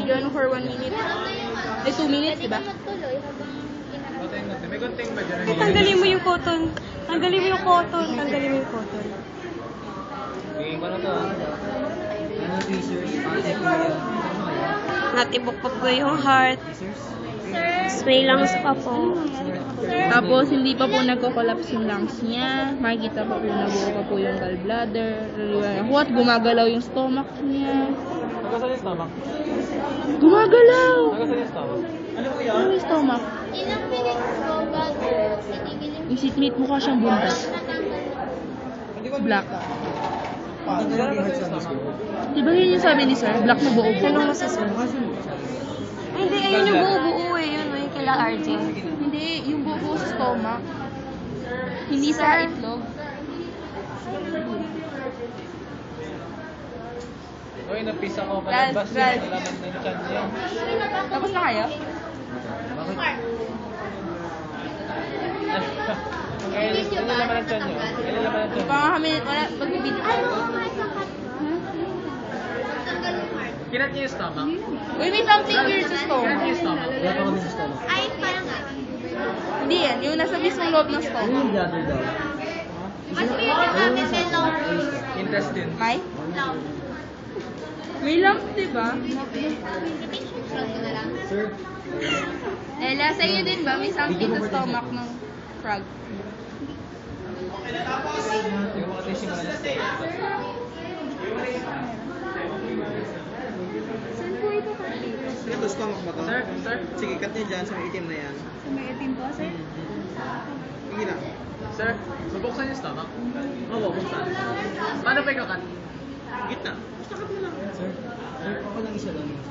Diyan for 1 minute. Eh, 2 minutes, di ba? Magtuloy habang kinarap. May gunting ba dyan? Tanggalin mo yung cotton. Tanggalin mo yung cotton. Tanggalin mo yung cotton. Bigay ko na to. Ano, t-shirts? Natibok pa yung heart. May lungs pa po. Tapos, hindi pa po nagko-collapse yung lungs niya. Makikita pa po nabuo pa po yung gallbladder. What? Gumagalaw yung stomach niya. Nagasan yung stomach? Gumagalaw! Nagasan yung stomach? Ano po yan? Ano yung stomach? Ilang minutes po bago titigil yung Isitlate mukha siyang bundas. Black. Di ba yun yung sabi ni sir? Black na buo. Tanong mo sa sir. Ay, hindi. Ayun yung buo-buo eh. Yun yung kila RJ. Hindi, yung buo sa stomach. Hindi sa itlog. Uy, napis ako. Brad, Malabas Brad. yun. Alaman na yung chan niya. Tapos na kayo? Kailan naman ang chan niyo? Kailan naman ang chan niyo? Baka kami, wala, magbibideo tayo. Kinat niyo yung stomach? Uy, may something weird sa Kinat niyo stomach. yung stomach? Wala pa kami sa stomach. Ay, parang Hindi yan, yung nasa mismong loob ng stomach. bladder daw? mas weird namin may long Intestine. May? long. May lumps, di ba? Sir? Ella, sa iyo din ba? May something sa stomach ng frog. Yung mga tissue mo na stomach. Saan po ito kasi? Sige, to stomach ba to? Sir? Sir? Sige, cut niya dyan sa may itim na yan. Sa may itim po, sir? Sige lang. Sir? Mabuksan yung stomach? Oo, buksan. Paano pa ikakat? Gitna. Basta cut mo lang. Sir? Sir, ako lang isa lang yung